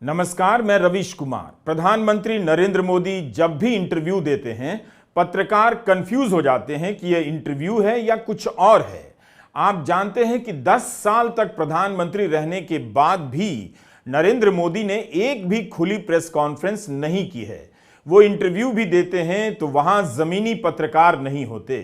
नमस्कार, मैं रवीश कुमार। प्रधानमंत्री नरेंद्र मोदी जब भी इंटरव्यू देते हैं, पत्रकार कंफ्यूज हो जाते हैं कि यह इंटरव्यू है या कुछ और है। आप जानते हैं कि 10 साल तक प्रधानमंत्री रहने के बाद भी नरेंद्र मोदी ने एक भी खुली प्रेस कॉन्फ्रेंस नहीं की है। वो इंटरव्यू भी देते हैं तो वहां जमीनी पत्रकार नहीं होते।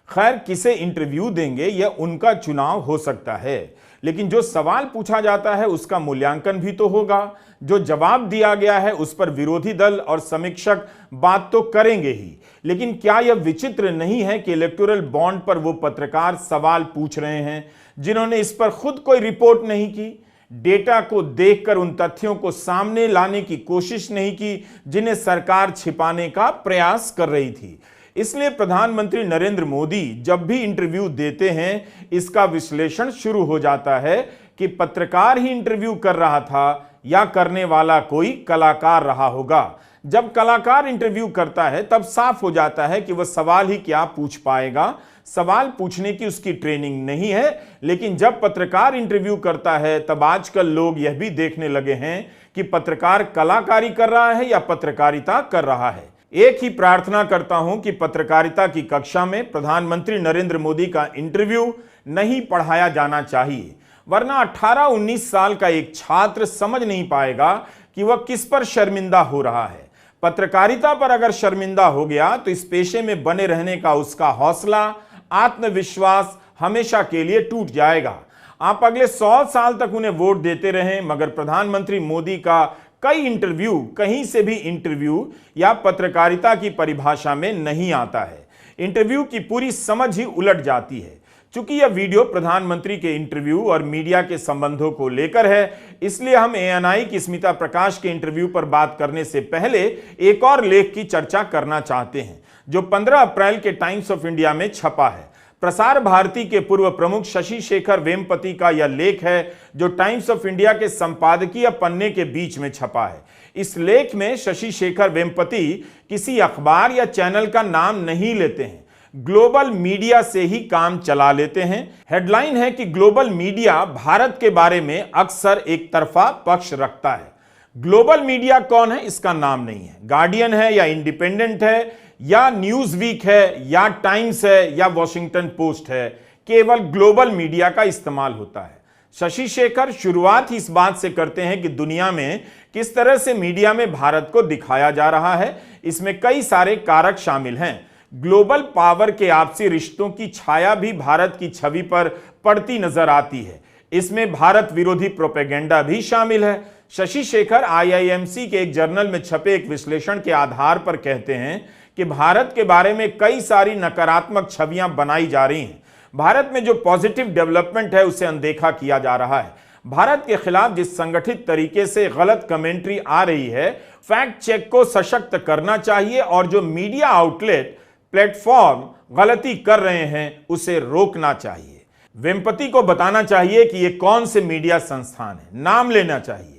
खैर, किसे इंटरव्यू देंगे यह उनका चुनाव हो सकता है, लेकिन जो सवाल पूछा जाता है उसका मूल्यांकन भी तो होगा। जो जवाब दिया गया है उस पर विरोधी दल और समीक्षक बात तो करेंगे ही, लेकिन क्या यह विचित्र नहीं है कि इलेक्टोरल बॉन्ड पर वो पत्रकार सवाल पूछ रहे हैं जिन्होंने इस पर खुद कोई रिपोर्ट नहीं की, डेटा को देखकर उन तथ्यों को सामने लाने की कोशिश नहीं की जिन्हें सरकार छिपाने का प्रयास कर रही थी। इसलिए प्रधानमंत्री नरेंद्र मोदी जब भी इंटरव्यू देते हैं, इसका विश्लेषण शुरू हो जाता है कि पत्रकार ही इंटरव्यू कर रहा था या करने वाला कोई कलाकार रहा होगा। जब कलाकार इंटरव्यू करता है तब साफ हो जाता है कि वह सवाल ही क्या पूछ पाएगा। सवाल पूछने की उसकी ट्रेनिंग नहीं है। लेकिन जब पत्रकार इंटरव्यू करता है तब आजकल लोग यह भी देखने लगे हैं कि पत्रकार कलाकारी कर रहा है या पत्रकारिता कर रहा है। एक ही प्रार्थना करता हूं कि पत्रकारिता की कक्षा में प्रधानमंत्री नरेंद्र मोदी का इंटरव्यू नहीं पढ़ाया जाना चाहिए, वरना 18-19 साल का एक छात्र समझ नहीं पाएगा कि वह किस पर शर्मिंदा हो रहा है। पत्रकारिता पर अगर शर्मिंदा हो गया तो इस पेशे में बने रहने का उसका हौसला, आत्मविश्वास हमेशा के लिए टूट जाएगा। आप अगले 100 साल तक उन्हें वोट देते रहें, मगर प्रधानमंत्री मोदी का कई इंटरव्यू कहीं से भी इंटरव्यू या पत्रकारिता की परिभाषा में नहीं आता है। इंटरव्यू की पूरी समझ ही उलट जाती है। चूंकि यह वीडियो प्रधानमंत्री के इंटरव्यू और मीडिया के संबंधों को लेकर है, इसलिए हम एएनआई की स्मिता प्रकाश के इंटरव्यू पर बात करने से पहले एक और लेख की चर्चा करना चाहते हैं जो 15 अप्रैल के टाइम्स ऑफ इंडिया में छपा है। प्रसार भारती के पूर्व प्रमुख शशि शेखर वेम्पति का यह लेख है जो टाइम्स ऑफ इंडिया के संपादकीय पन्ने के बीच में छपा है। इस लेख में शशि शेखर वेम्पति किसी अखबार या चैनल का नाम नहीं लेते हैं, ग्लोबल मीडिया से ही काम चला लेते हैं। हेडलाइन है कि ग्लोबल मीडिया भारत के बारे में अक्सर एक तरफा पक्ष रखता है। ग्लोबल मीडिया कौन है इसका नाम नहीं है। गार्डियन है या इंडिपेंडेंट है या न्यूज वीक है या टाइम्स है या वॉशिंगटन पोस्ट है, केवल ग्लोबल मीडिया का इस्तेमाल होता है। शशि शेखर शुरुआत ही इस बात से करते हैं कि दुनिया में किस तरह से मीडिया में भारत को दिखाया जा रहा है। इसमें कई सारे कारक शामिल हैं। ग्लोबल पावर के आपसी रिश्तों की छाया भी भारत की छवि पर पड़ती नजर आती है। इसमें भारत विरोधी प्रोपेगेंडा भी शामिल है। शशि शेखर आईआईएमसी के एक जर्नल में छपे एक विश्लेषण के आधार पर कहते हैं कि भारत के बारे में कई सारी नकारात्मक छवियां बनाई जा रही हैं। भारत में जो पॉजिटिव डेवलपमेंट है उसे अनदेखा किया जा रहा है। भारत के खिलाफ जिस संगठित तरीके से गलत कमेंट्री आ रही है, फैक्ट चेक को सशक्त करना चाहिए और जो मीडिया आउटलेट प्लेटफॉर्म गलती कर रहे हैं उसे रोकना चाहिए। वेम्पति को बताना चाहिए कि ये कौन से मीडिया संस्थान है, नाम लेना चाहिए।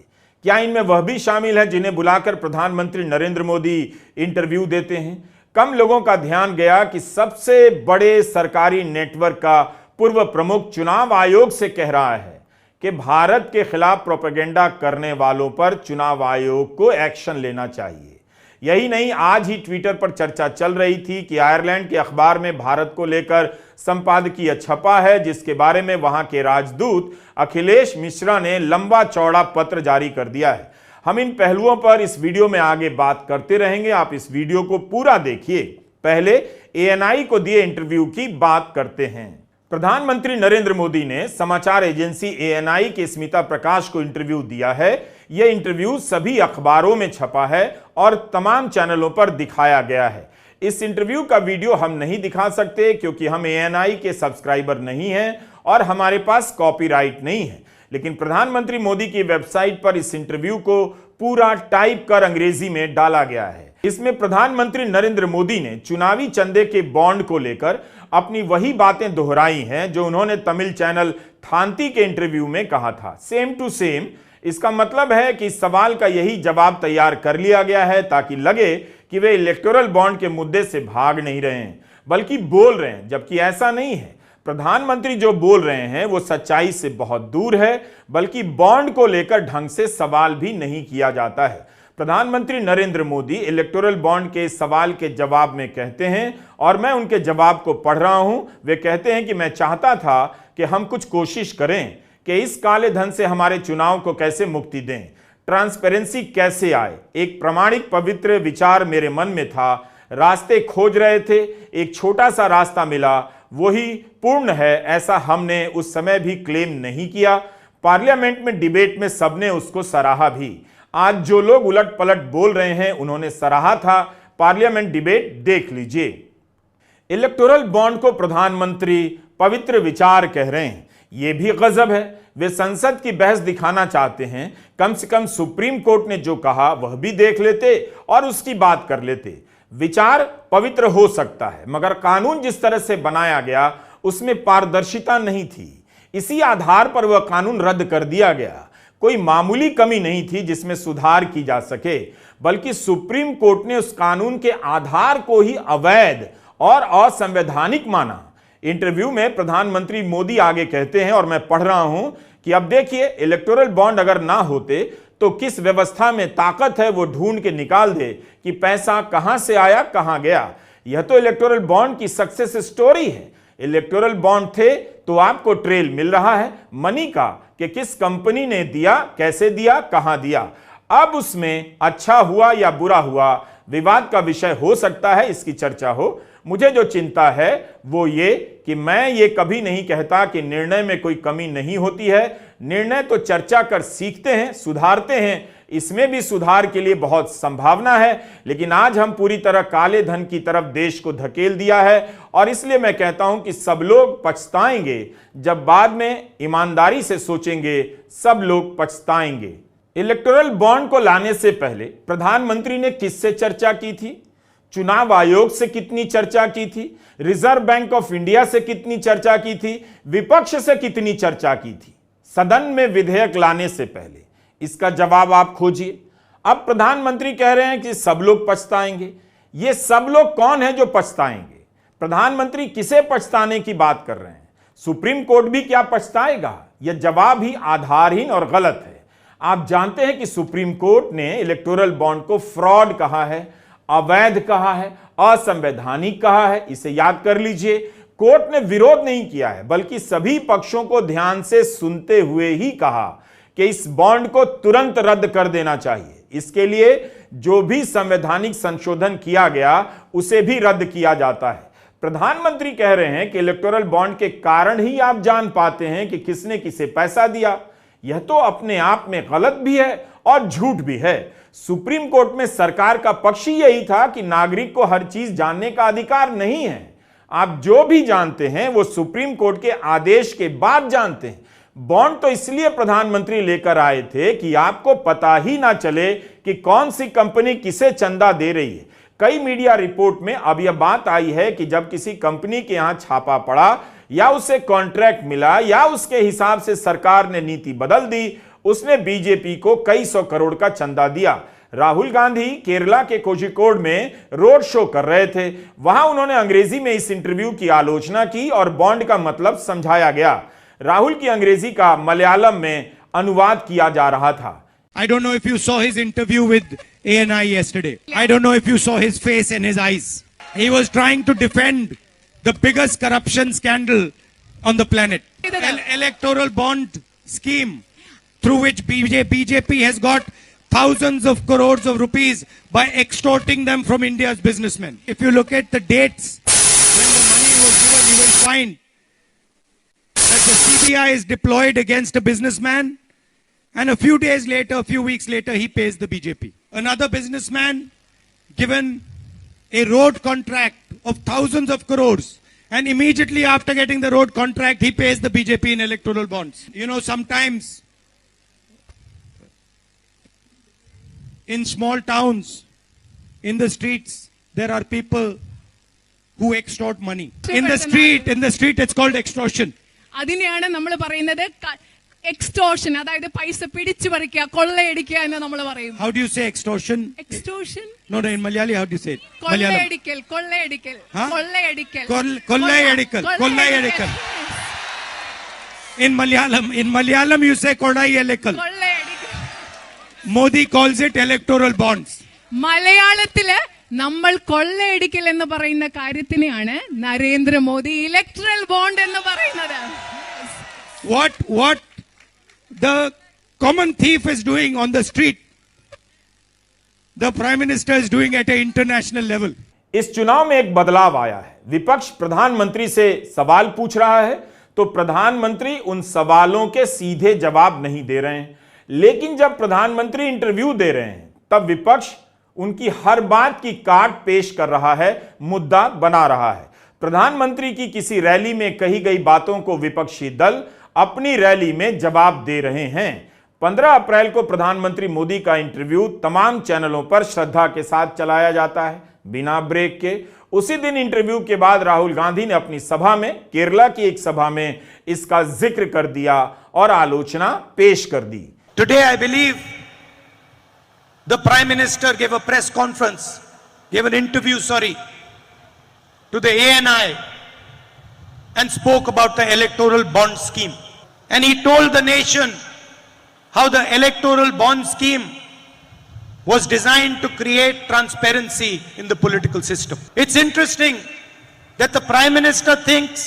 क्या इनमें वह भी शामिल है जिन्हें बुलाकर प्रधानमंत्री नरेंद्र मोदी इंटरव्यू देते हैं? कम लोगों का ध्यान गया कि सबसे बड़े सरकारी नेटवर्क का पूर्व प्रमुख चुनाव आयोग से कह रहा है कि भारत के खिलाफ प्रोपेगेंडा करने वालों पर चुनाव आयोग को एक्शन लेना चाहिए। यही नहीं, आज ही ट्विटर पर चर्चा चल रही थी कि आयरलैंड के अखबार में भारत को लेकर संपादकीय छपा है जिसके बारे में वहां के राजदूत अखिलेश मिश्रा ने लंबा चौड़ा पत्र जारी कर दिया है। हम इन पहलुओं पर इस वीडियो में आगे बात करते रहेंगे। आप इस वीडियो को पूरा देखिए। पहले एएनआई को दिए इंटरव्यू की बात करते हैं। प्रधानमंत्री नरेंद्र मोदी ने समाचार एजेंसी एएनआई के स्मिता प्रकाश को इंटरव्यू दिया है। यह इंटरव्यू सभी अखबारों में छपा है और तमाम चैनलों पर दिखाया गया है। इस इंटरव्यू का वीडियो हम नहीं दिखा सकते क्योंकि हम एएनआई के सब्सक्राइबर नहीं हैं और हमारे पास कॉपीराइट नहीं है, लेकिन प्रधानमंत्री मोदी की वेबसाइट पर इस इंटरव्यू को पूरा टाइप कर अंग्रेजी में डाला गया है। इसमें प्रधानमंत्री नरेंद्र मोदी ने चुनावी चंदे के बॉन्ड को लेकर अपनी वही बातें दोहराई हैं जो उन्होंने तमिल चैनल थांती के इंटरव्यू में कहा था, सेम टू सेम। इसका मतलब है कि इस सवाल का यही जवाब तैयार कर लिया गया है ताकि लगे कि वे इलेक्टोरल बॉन्ड के मुद्दे से भाग नहीं रहे हैं बल्कि बोल रहे हैं, जबकि ऐसा नहीं है। प्रधानमंत्री जो बोल रहे हैं वो सच्चाई से बहुत दूर है, बल्कि बॉन्ड को लेकर ढंग से सवाल भी नहीं किया जाता है। प्रधानमंत्री नरेंद्र मोदी इलेक्टोरल बॉन्ड के सवाल के जवाब में कहते हैं, और मैं उनके जवाब को पढ़ रहा हूं, वे कहते हैं कि मैं चाहता था कि हम कुछ कोशिश करें कि इस काले धन से हमारे चुनाव को कैसे मुक्ति दें, ट्रांसपेरेंसी कैसे आए। एक प्रामाणिक पवित्र विचार मेरे मन में था, रास्ते खोज रहे थे, एक छोटा सा रास्ता मिला, वही पूर्ण है, ऐसा हमने उस समय भी क्लेम नहीं किया। पार्लियामेंट में डिबेट में सबने उसको सराहा भी। आज जो लोग उलट पलट बोल रहे हैं उन्होंने सराहा था। पार्लियामेंट डिबेट देख लीजिए। इलेक्टोरल बॉन्ड को प्रधानमंत्री पवित्र विचार कह रहे हैं, यह भी गजब है। वे संसद की बहस दिखाना चाहते हैं। कम से कम सुप्रीम कोर्ट ने जो कहा वह भी देख लेते और उसकी बात कर लेते। विचार पवित्र हो सकता है, मगर कानून जिस तरह से बनाया गया उसमें पारदर्शिता नहीं थी। इसी आधार पर वह कानून रद्द कर दिया गया। कोई मामूली कमी नहीं थी जिसमें सुधार की जा सके, बल्कि सुप्रीम कोर्ट ने उस कानून के आधार को ही अवैध और असंवैधानिक माना। इंटरव्यू में प्रधानमंत्री मोदी आगे कहते हैं, और मैं पढ़ रहा हूं, कि अब देखिए, इलेक्टोरल बॉन्ड अगर ना होते तो किस व्यवस्था में ताकत है वो ढूंढ के निकाल दे कि पैसा कहां से आया कहां गया। यह तो इलेक्टोरल बॉन्ड की सक्सेस स्टोरी है। इलेक्टोरल बॉन्ड थे तो आपको ट्रेल मिल रहा है मनी का, कि किस कंपनी ने दिया, कैसे दिया, कहां दिया। अब उसमें अच्छा हुआ या बुरा हुआ विवाद का विषय हो सकता है, इसकी चर्चा हो। मुझे जो चिंता है वो ये कि मैं ये कभी नहीं कहता कि निर्णय में कोई कमी नहीं होती है। निर्णय तो चर्चा कर सीखते हैं, सुधारते हैं, इसमें भी सुधार के लिए बहुत संभावना है। लेकिन आज हम पूरी तरह काले धन की तरफ देश को धकेल दिया है, और इसलिए मैं कहता हूं कि सब लोग पछताएंगे जब बाद में ईमानदारी से सोचेंगे। सब लोग पछताएंगे। इलेक्टोरल बॉन्ड को लाने से पहले प्रधानमंत्री ने किससे चर्चा की थी? चुनाव आयोग से कितनी चर्चा की थी? रिजर्व बैंक ऑफ इंडिया से कितनी चर्चा की थी? विपक्ष से कितनी चर्चा की थी सदन में विधेयक लाने से पहले? इसका जवाब आप खोजिए। अब प्रधानमंत्री कह रहे हैं कि सब लोग पछताएंगे। ये सब लोग कौन है जो पछताएंगे? प्रधानमंत्री किसे पछताने की बात कर रहे हैं? सुप्रीम कोर्ट भी क्या पछताएगा? यह जवाब ही आधारहीन और गलत है। आप जानते हैं कि सुप्रीम कोर्ट ने इलेक्टोरल बॉन्ड को फ्रॉड कहा है, अवैध कहा है, असंवैधानिक कहा है। इसे याद कर लीजिए। कोर्ट ने विरोध नहीं किया है, बल्कि सभी पक्षों को ध्यान से सुनते हुए ही कहा कि इस बॉन्ड को तुरंत रद्द कर देना चाहिए। इसके लिए जो भी संवैधानिक संशोधन किया गया उसे भी रद्द किया जाता है। प्रधानमंत्री कह रहे हैं कि इलेक्टोरल बॉन्ड के कारण ही आप जान पाते हैं कि किसने किसे पैसा दिया। यह तो अपने आप में गलत भी है और झूठ भी है। सुप्रीम कोर्ट में सरकार का पक्ष ही यही था कि नागरिक को हर चीज जानने का अधिकार नहीं है। आप जो भी जानते हैं वो सुप्रीम कोर्ट के आदेश के बाद जानते हैं। बॉन्ड तो इसलिए प्रधानमंत्री लेकर आए थे कि आपको पता ही ना चले कि कौन सी कंपनी किसे चंदा दे रही है। कई मीडिया रिपोर्ट में अब यह बात आई है कि जब किसी कंपनी के यहां छापा पड़ा, या उसे कॉन्ट्रैक्ट मिला, या उसके हिसाब से सरकार ने नीति बदल दी, उसने बीजेपी को कई सौ करोड़ का चंदा दिया। राहुल गांधी केरला के कोझिकोड में रोड शो कर रहे थे। वहां उन्होंने अंग्रेजी में इस इंटरव्यू की आलोचना की और बॉन्ड का मतलब समझाया गया। राहुल की अंग्रेजी का मलयालम में अनुवाद किया जा रहा था। I don't know if you saw his interview with ANI yesterday. I don't know if you saw his face and his eyes. He was trying to defend the biggest corruption scandal on the planet. Electoral bond scheme through which BJP has got thousands of crores of rupees by extorting them from India's businessmen. If you look at the dates when the money was given, you will find that the CBI is deployed against a businessman, and a few days later, a few weeks later, he pays the BJP. Another businessman given a road contract of thousands of crores, and immediately after getting the road contract, he pays the BJP in electoral bonds. You know, sometimes in small towns, in the streets, there are people who extort money. In the street, it's called extortion. അതിനെയാണ് നമ്മൾ പറയുന്നത് extortion, അതായത് പൈസ പിടിച്ചു പറിക്കുക, കൊള്ളയടിക്കുക എന്ന് നമ്മൾ പറയുന്നു. How do you say extortion? Extortion? No, in Malayali, how do you say it? കൊള്ളയടിക്കൽ, കൊള്ളയടിക്കൽ, കൊള്ളയടിക്കൽ, കൊള്ളയടിക്കൽ, കൊള്ളയടിക്കൽ. In Malayalam you say kodai elekkal. കൊള്ളയടിക്കൽ. Modi calls it electoral bonds. മലയാളത്തില് നമ്മൾ കൊള്ളയടിക്കൽ എന്ന് പറയുന്ന കാര്യത്തിനെയാണ് നരേന്ദ്രമോദി ഇലക്ട്രൽ ബോണ്ട് എന്ന് പറയുന്നത്. What the common thief is doing on the street, the Prime Minister is doing at an international level. इस चुनाव में एक बदलाव आया है। विपक्ष प्रधानमंत्री से सवाल पूछ रहा है तो प्रधानमंत्री उन सवालों के सीधे जवाब नहीं दे रहे हैं, लेकिन जब प्रधानमंत्री इंटरव्यू दे रहे हैं तब विपक्ष उनकी हर बात की काट पेश कर रहा है, मुद्दा बना रहा है। प्रधानमंत्री की किसी रैली में कही गई बातों को विपक्षी दल अपनी रैली में जवाब दे रहे हैं। 15 अप्रैल को प्रधानमंत्री मोदी का इंटरव्यू तमाम चैनलों पर श्रद्धा के साथ चलाया जाता है, बिना ब्रेक के। उसी दिन इंटरव्यू के बाद राहुल गांधी ने अपनी सभा में, केरला की एक सभा में इसका जिक्र कर दिया और आलोचना पेश कर दी। Today I believe the Prime Minister gave a press conference, gave an interview, to the ANI and spoke about the electoral bond scheme. And he told the nation how the electoral bond scheme was designed to create transparency in the political system. It's interesting that the Prime Minister thinks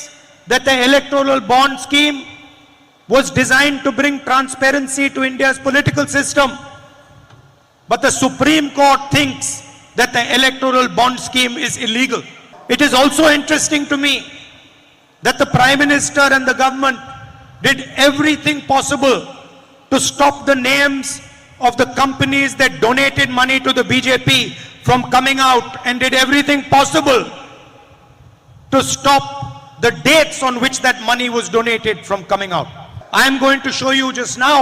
that the electoral bond scheme was designed to bring transparency to India's political system. But the Supreme Court thinks that the electoral bond scheme is illegal. It is also interesting to me that the Prime Minister and the government did everything possible to stop the names of the companies that donated money to the BJP from coming out, and did everything possible to stop the dates on which that money was donated from coming out. I am going to show you just now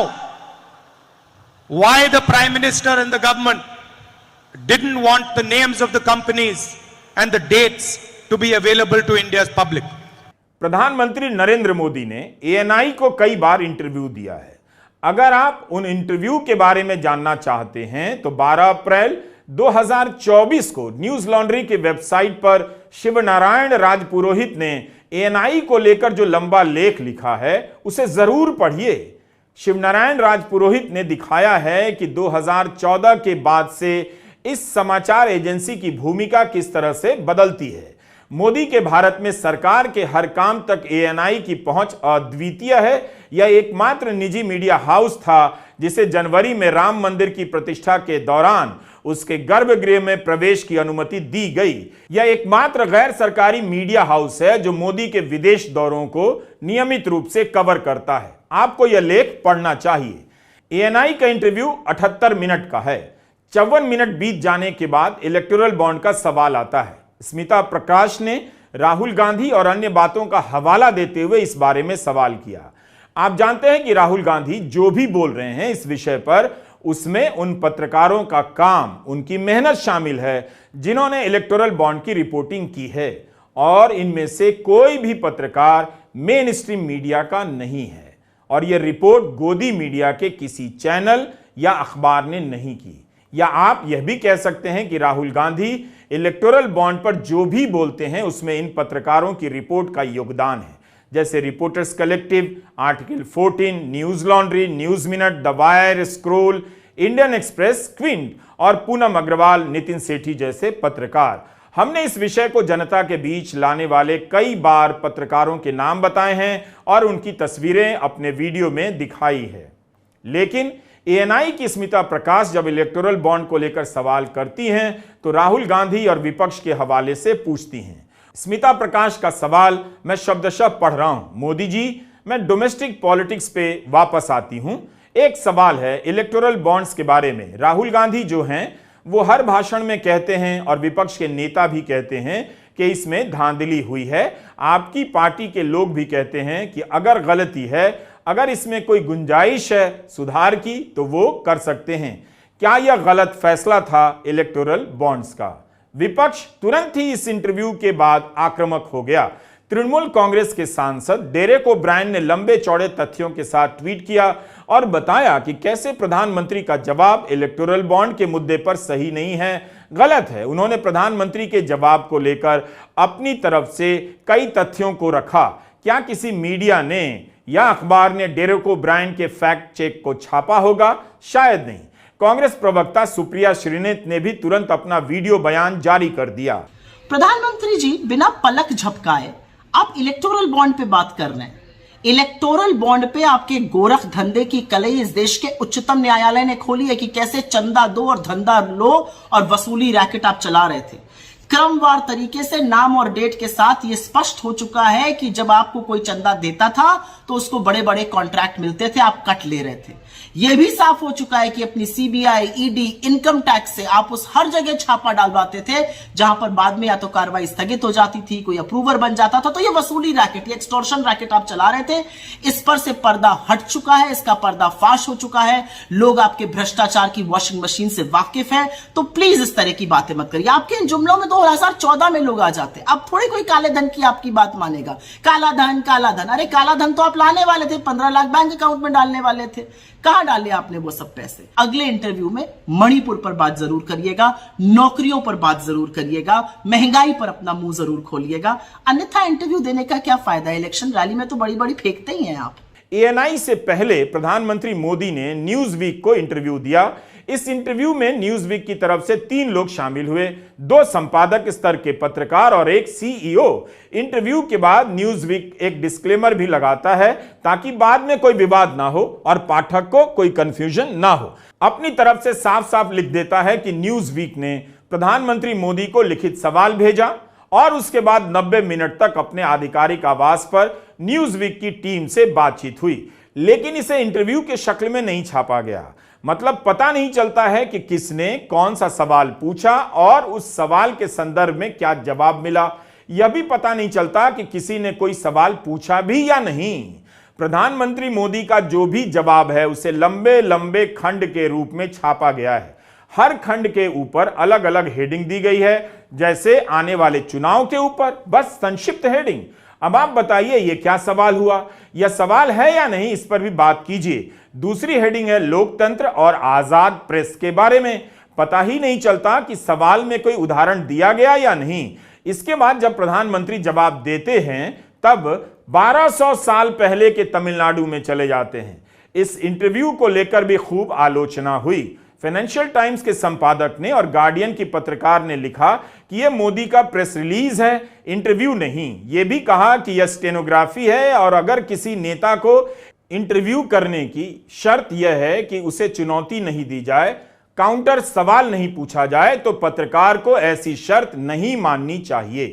why the Prime Minister and the government didn't want the names of the companies and the dates to be available to India's public. प्रधानमंत्री नरेंद्र मोदी ने ANI को कई बार interview दिया है। अगर आप उन interview के बारे में जानना चाहते हैं तो 12 अप्रैल 2024 को न्यूज लॉन्ड्री की वेबसाइट पर शिवनारायण राजपुरोहित ने एएनआई को लेकर जो लंबा लेख लिखा है उसे जरूर पढ़िए। शिवनारायण राजपुरोहित ने दिखाया है कि 2014 के बाद से इस समाचार एजेंसी की भूमिका किस तरह से बदलती है। मोदी के भारत में सरकार के हर काम तक एएनआई की पहुंच अद्वितीय है। यह एकमात्र निजी मीडिया हाउस था जिसे जनवरी में राम मंदिर की प्रतिष्ठा के दौरान उसके गर्भगृह में प्रवेश की अनुमति दी गई। यह एकमात्र गैर सरकारी मीडिया हाउस है जो मोदी के विदेश दौरों को नियमित रूप से कवर करता है। आपको यह लेख पढ़ना चाहिए। एएनआई का इंटरव्यू 78 मिनट का है। 54 मिनट बीत जाने के बाद इलेक्टोरल बॉन्ड का सवाल आता है। स्मिता प्रकाश ने राहुल गांधी और अन्य बातों का हवाला देते हुए इस बारे में सवाल किया। आप जानते हैं कि राहुल गांधी जो भी बोल रहे हैं इस विषय पर, उसमें उन पत्रकारों का काम, उनकी मेहनत शामिल है जिन्होंने इलेक्टोरल बॉन्ड की रिपोर्टिंग की है, और इनमें से कोई भी पत्रकार मेन स्ट्रीम मीडिया का नहीं है, और यह रिपोर्ट गोदी मीडिया के किसी चैनल या अखबार ने नहीं की। या आप यह भी कह सकते हैं कि राहुल गांधी इलेक्टोरल बॉन्ड पर जो भी बोलते हैं उसमें इन पत्रकारों की रिपोर्ट का योगदान है, जैसे reporters collective, article 14, news laundry, news minute, the wire, scroll, Indian express, Quint और पूनम अग्रवाल, नितिन सेठी जैसे पत्रकार। हमने इस विषय को जनता के बीच लाने वाले कई बार पत्रकारों के नाम बताए हैं और उनकी तस्वीरें अपने वीडियो में दिखाई है। लेकिन एएनआई की स्मिता प्रकाश जब इलेक्टोरल बॉन्ड को लेकर सवाल करती हैं तो राहुल गांधी और विपक्ष के हवाले से पूछती हैं। स्मिता प्रकाश का सवाल मैं शब्दशः पढ़ रहा हूं। मोदी जी, मैं डोमेस्टिक पॉलिटिक्स पे वापस आती हूं। एक सवाल है इलेक्टोरल बॉन्ड्स के बारे में। राहुल गांधी जो हैं वो हर भाषण में कहते हैं और विपक्ष के नेता भी कहते हैं कि इसमें धांधली हुई है। आपकी पार्टी के लोग भी कहते हैं कि अगर गलती है, अगर इसमें कोई गुंजाइश है सुधार की तो वो कर सकते हैं। क्या यह गलत फैसला था इलेक्टोरल बॉन्ड्स का? विपक्ष तुरंत ही इस इंटरव्यू के बाद आक्रामक हो गया। तृणमूल कांग्रेस के सांसद डेरेक ओब्रायन ने लंबे चौड़े तथ्यों के साथ ट्वीट किया और बताया कि कैसे प्रधानमंत्री का जवाब इलेक्टोरल बॉन्ड के मुद्दे पर सही नहीं है, गलत है। उन्होंने प्रधानमंत्री के जवाब को लेकर अपनी तरफ से कई तथ्यों को रखा। क्या किसी मीडिया ने या अखबार ने डेरेक ओब्रायन के फैक्ट चेक को छापा होगा? शायद नहीं। कांग्रेस प्रवक्ता सुप्रिया श्रीनेत ने भी तुरंत अपना वीडियो बयान जारी कर दिया। प्रधानमंत्री जी, बिना पलक झपकाए आप इलेक्टोरल बॉन्ड पे बात कर रहे हैं। इलेक्टोरल बॉन्ड पे आपके गोरख धंधे की कलई इस देश के उच्चतम न्यायालय ने खोली है कि कैसे चंदा दो और धंधा लो और वसूली रैकेट आप चला रहे थे। क्रमवार तरीके से नाम और डेट के साथ यह स्पष्ट हो चुका है कि जब आपको कोई चंदा देता था तो उसको बड़े बड़े कॉन्ट्रैक्ट मिलते थे, आप कट ले रहे थे। यह भी साफ हो चुका है कि अपनी सीबीआई, ईडी, इनकम टैक्स से आप उस हर जगह छापा डालवाते थे जहां पर बाद में या तो कार्रवाई स्थगित हो जाती थी, कोई अप्रूवर बन जाता था। तो ये वसूली रैकेट, ये एक्सटॉर्शन रैकेट आप चला रहे थे। इस पर से पर्दा हट चुका है, इसका पर्दाफाश हो चुका है। लोग आपके भ्रष्टाचार की वॉशिंग मशीन से वाकिफ हैं। तो प्लीज इस तरह की बातें मत करिए। आपके इन जुमलों में 2014 में लोग आ जाते, अब थोड़ी कोई काले धन की आपकी बात मानेगा। काला धन, काला धन, अरे काला धन तो आप लाने वाले थे, 15 लाख बैंक अकाउंट में डालने वाले थे। कहां डाले आपने वो सब पैसे? अगले इंटरव्यू में मणिपुर पर बात जरूर करिएगा, नौकरियों पर बात जरूर करिएगा, महंगाई पर अपना मुंह जरूर खोलिएगा। अन्यथा इंटरव्यू देने का क्या फायदा? इलेक्शन रैली में तो बड़ी बड़ी फेंकते ही हैं आप। एएनआई से पहले प्रधानमंत्री मोदी ने न्यूज वीक को इंटरव्यू दिया। इस इंटरव्यू में न्यूज वीक की तरफ से 3 लोग शामिल हुए, 2 संपादक स्तर के पत्रकार और एक सीईओ। इंटरव्यू के बाद न्यूज वीक एक डिस्क्लेमर भी लगाता है ताकि बाद में कोई विवाद ना हो और पाठक को कोई कंफ्यूजन ना हो। अपनी तरफ से साफ साफ लिख देता है कि न्यूज वीक ने प्रधानमंत्री मोदी को लिखित सवाल भेजा और उसके बाद 90 मिनट तक अपने आधिकारिक आवास पर न्यूज वीक की टीम से बातचीत हुई, लेकिन इसे इंटरव्यू के शक्ल में नहीं छापा गया। मतलब पता नहीं चलता है कि किसने कौन सा सवाल पूछा और उस सवाल के संदर्भ में क्या जवाब मिला। यह भी पता नहीं चलता कि किसी ने कोई सवाल पूछा भी या नहीं। प्रधानमंत्री मोदी का जो भी जवाब है उसे लंबे लंबे खंड के रूप में छापा गया है। हर खंड के ऊपर अलग अलग हेडिंग दी गई है, जैसे आने वाले चुनाव के ऊपर, बस संक्षिप्त हेडिंग। अब आप बताइए ये क्या सवाल हुआ? यह सवाल है या नहीं, इस पर भी बात कीजिए। दूसरी हेडिंग है लोकतंत्र और आजाद प्रेस के बारे में। पता ही नहीं चलता कि सवाल में कोई उदाहरण दिया गया या नहीं। इसके बाद जब प्रधानमंत्री जवाब देते हैं तब 1200 साल पहले के तमिलनाडु में चले जाते हैं। इस इंटरव्यू को लेकर भी खूब आलोचना हुई। फाइनेंशियल टाइम्स के संपादक ने और गार्डियन की पत्रकार ने लिखा कि यह मोदी का प्रेस रिलीज है, इंटरव्यू नहीं। यह भी कहा कि यह स्टेनोग्राफी है और अगर किसी नेता को इंटरव्यू करने की शर्त यह है कि उसे चुनौती नहीं दी जाए, काउंटर सवाल नहीं पूछा जाए, तो पत्रकार को ऐसी शर्त नहीं माननी चाहिए।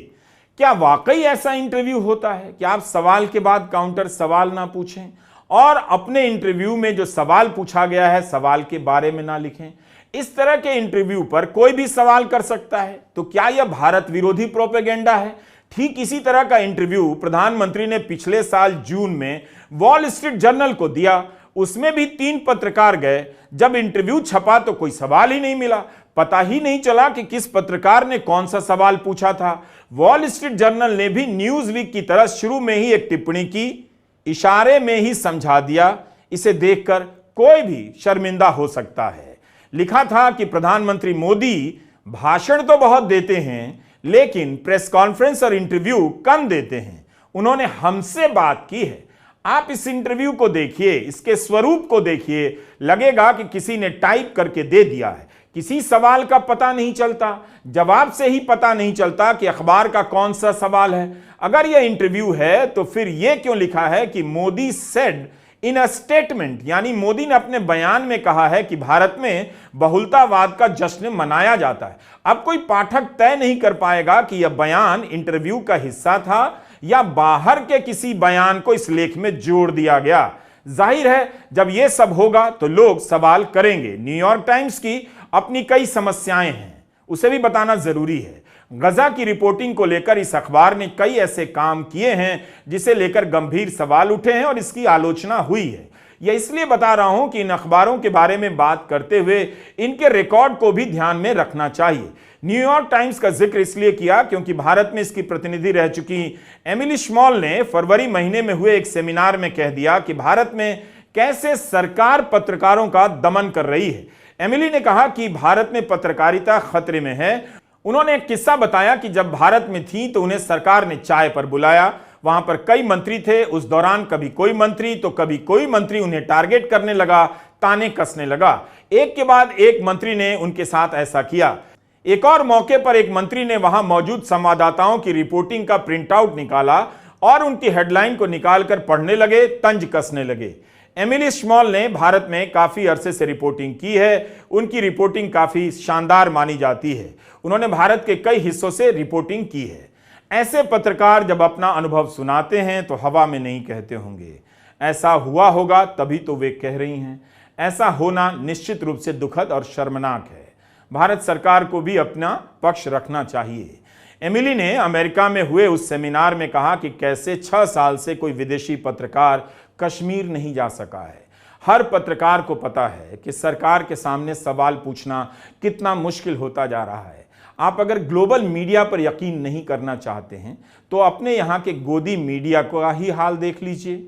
क्या वाकई ऐसा इंटरव्यू होता है कि आप सवाल के बाद काउंटर सवाल ना पूछें और अपने इंटरव्यू में जो सवाल पूछा गया है सवाल के बारे में ना लिखें? इस तरह के इंटरव्यू पर कोई भी सवाल कर सकता है, तो क्या यह भारत विरोधी प्रोपेगेंडा है? ठीक इसी तरह का इंटरव्यू प्रधानमंत्री ने पिछले साल जून में वॉल स्ट्रीट जर्नल को दिया। उसमें भी 3 पत्रकार गए। जब इंटरव्यू छपा तो कोई सवाल ही नहीं मिला। पता ही नहीं चला कि किस पत्रकार ने कौन सा सवाल पूछा था। वॉल स्ट्रीट जर्नल ने भी न्यूज वीक की तरह शुरू में ही एक टिप्पणी की, इशारे में ही समझा दिया। इसे देखकर कोई भी शर्मिंदा हो सकता है। लिखा था कि प्रधानमंत्री मोदी भाषण तो बहुत देते हैं लेकिन प्रेस कॉन्फ्रेंस और इंटरव्यू कम देते हैं। उन्होंने हमसे बात की है। आप इस इंटरव्यू को देखिए, इसके स्वरूप को देखिए, लगेगा कि किसी ने टाइप करके दे दिया है। किसी सवाल का पता नहीं चलता, जवाब से ही पता नहीं चलता कि अखबार का कौन सा सवाल है। अगर यह इंटरव्यू है तो फिर यह क्यों लिखा है कि Modi said in a statement, यानी मोदी ने अपने बयान में कहा है कि भारत में बहुलतावाद का जश्न मनाया जाता है। अब कोई पाठक तय नहीं कर पाएगा कि यह बयान इंटरव्यू का हिस्सा था या बाहर के किसी बयान को इस लेख में जोड़ दिया गया। जाहिर है जब यह सब होगा तो लोग सवाल करेंगे। न्यूयॉर्क टाइम्स की अपनी कई समस्याएं हैं, उसे भी बताना जरूरी है। गजा की रिपोर्टिंग को लेकर इस अखबार ने कई ऐसे काम किए हैं जिसे लेकर गंभीर सवाल उठे हैं और इसकी आलोचना हुई है। यह इसलिए बता रहा हूं कि इन अखबारों के बारे में बात करते हुए इनके रिकॉर्ड को भी ध्यान में रखना चाहिए। न्यूयॉर्क टाइम्स का जिक्र इसलिए किया क्योंकि भारत में इसकी प्रतिनिधि रह चुकी एमिली श्मॉल ने फरवरी महीने में हुए एक सेमिनार में कह दिया कि भारत में कैसे सरकार पत्रकारों का दमन कर रही है। एमिली ने कहा कि भारत में पत्रकारिता खतरे में है। उन्होंने एक किस्सा बताया कि जब भारत में थी तो उन्हें सरकार ने चाय पर बुलाया, वहां पर कई मंत्री थे। उस दौरान कभी कोई मंत्री तो कभी कोई मंत्री उन्हें टारगेट करने लगा, ताने कसने लगा। एक के बाद एक मंत्री ने उनके साथ ऐसा किया। एक और मौके पर एक मंत्री ने वहां मौजूद संवाददाताओं की रिपोर्टिंग का प्रिंट आउट निकाला और उनकी हेडलाइन को निकालकर पढ़ने लगे, तंज कसने लगे। एमिली स्मॉल ने भारत में काफी अरसे से रिपोर्टिंग की है। उनकी रिपोर्टिंग काफी शानदार मानी जाती है। उन्होंने भारत के कई हिस्सों से रिपोर्टिंग की है। ऐसे पत्रकार जब अपना अनुभव सुनाते हैं तो हवा में नहीं कहते होंगे, ऐसा हुआ होगा तभी तो वे कह रही हैं। ऐसा होना निश्चित रूप से दुखद और शर्मनाक है। भारत सरकार को भी अपना पक्ष रखना चाहिए। एमिली ने अमेरिका में हुए उस सेमिनार में कहा कि कैसे 6 साल से कोई विदेशी पत्रकार कश्मीर नहीं जा सका है। हर पत्रकार को पता है कि सरकार के सामने सवाल पूछना कितना मुश्किल होता जा रहा है। आप अगर ग्लोबल मीडिया पर यकीन नहीं करना चाहते हैं तो अपने यहाँ के गोदी मीडिया का ही हाल देख लीजिए।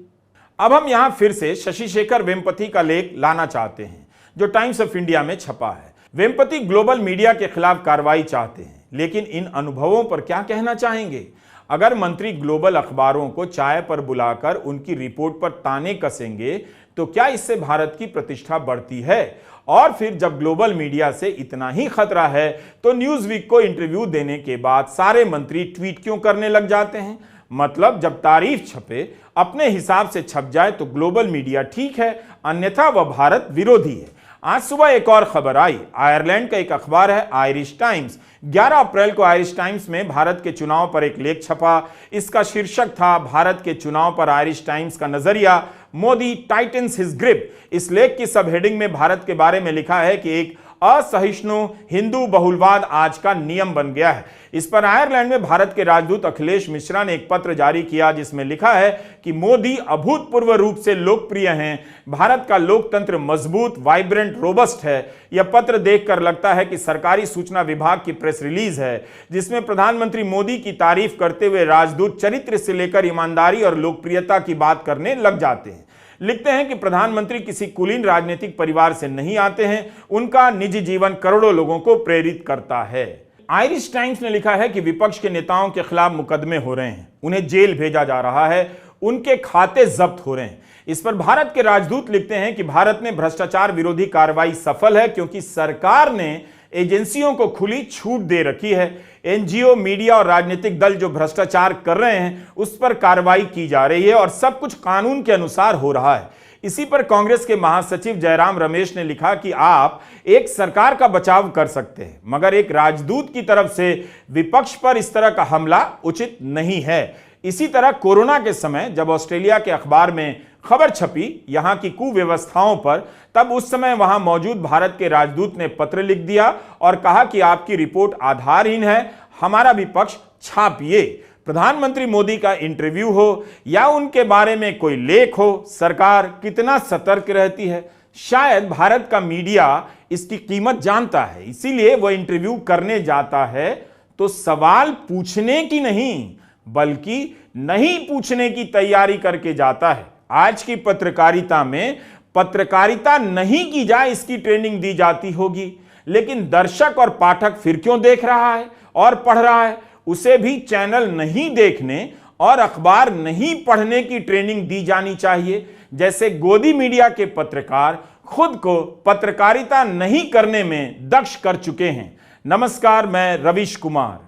अब हम यहाँ फिर से शशि शेखर वेम्पति का लेख लाना चाहते हैं जो टाइम्स ऑफ इंडिया में छपा है। वेम्पति ग्लोबल मीडिया के खिलाफ कार्रवाई चाहते हैं, लेकिन इन अनुभवों पर क्या कहना चाहेंगे? अगर मंत्री ग्लोबल अखबारों को चाय पर बुलाकर उनकी रिपोर्ट पर ताने कसेंगे तो क्या इससे भारत की प्रतिष्ठा बढ़ती है? और फिर जब ग्लोबल मीडिया से इतना ही खतरा है तो न्यूज़वीक को इंटरव्यू देने के बाद सारे मंत्री ट्वीट क्यों करने लग जाते हैं? मतलब जब तारीफ छपे अपने हिसाब से छप जाए तो ग्लोबल मीडिया ठीक है, अन्यथा वह भारत विरोधी है। आज सुबह एक और खबर आई। आयरलैंड का एक अखबार है आयरिश टाइम्स। 11 अप्रैल को आयरिश टाइम्स में भारत के चुनाव पर एक लेख छपा। इसका शीर्षक था भारत के चुनाव पर आयरिश टाइम्स का नजरिया, मोदी टाइटन्स हिज ग्रिप। इस लेख की सब हेडिंग में भारत के बारे में लिखा है कि एक असहिष्णु हिंदू बहुलवाद आज का नियम बन गया है। इस पर आयरलैंड में भारत के राजदूत अखिलेश मिश्रा ने एक पत्र जारी किया जिसमें लिखा है कि मोदी अभूतपूर्व रूप से लोकप्रिय हैं, भारत का लोकतंत्र मजबूत, वाइब्रेंट, रोबस्ट है। यह पत्र देखकर लगता है कि सरकारी सूचना विभाग की प्रेस रिलीज है जिसमें प्रधानमंत्री मोदी की तारीफ करते हुए राजदूत चरित्र से लेकर ईमानदारी और लोकप्रियता की बात करने लग जाते हैं। लिखते हैं कि प्रधानमंत्री किसी कुलीन राजनीतिक परिवार से नहीं आते हैं, उनका निजी जीवन करोड़ों लोगों को प्रेरित करता है। आयरिश टाइम्स ने लिखा है कि विपक्ष के नेताओं के खिलाफ मुकदमे हो रहे हैं, उन्हें जेल भेजा जा रहा है, उनके खाते जब्त हो रहे हैं। इस पर भारत के राजदूत लिखते हैं कि भारत में भ्रष्टाचार विरोधी कार्रवाई सफल है क्योंकि सरकार ने एजेंसियों को खुली छूट दे रखी है। एनजीओ, मीडिया और राजनीतिक दल जो भ्रष्टाचार कर रहे हैं उस पर कार्रवाई की जा रही है और सब कुछ कानून के अनुसार हो रहा है। इसी पर कांग्रेस के महासचिव जयराम रमेश ने लिखा कि आप एक सरकार का बचाव कर सकते हैं मगर एक राजदूत की तरफ से विपक्ष पर इस तरह का हमला उचित नहीं है। इसी तरह कोरोना के समय जब ऑस्ट्रेलिया के अखबार में खबर छपी यहां की कुव्यवस्थाओं पर, तब उस समय वहां मौजूद भारत के राजदूत ने पत्र लिख दिया और कहा कि आपकी रिपोर्ट आधारहीन है, हमारा भी पक्ष छापिए। प्रधानमंत्री मोदी का इंटरव्यू हो या उनके बारे में कोई लेख हो, सरकार कितना सतर्क रहती है। शायद भारत का मीडिया इसकी कीमत जानता है, इसीलिए वह इंटरव्यू करने जाता है तो सवाल पूछने की नहीं बल्कि नहीं पूछने की तैयारी करके जाता है। आज की पत्रकारिता में पत्रकारिता नहीं की जाए इसकी ट्रेनिंग दी जाती होगी, लेकिन दर्शक और पाठक फिर क्यों देख रहा है और पढ़ रहा है? उसे भी चैनल नहीं देखने और अखबार नहीं पढ़ने की ट्रेनिंग दी जानी चाहिए। जैसे गोदी मीडिया के पत्रकार खुद को पत्रकारिता नहीं करने में दक्ष कर चुके हैं। नमस्कार, मैं रवीश कुमार।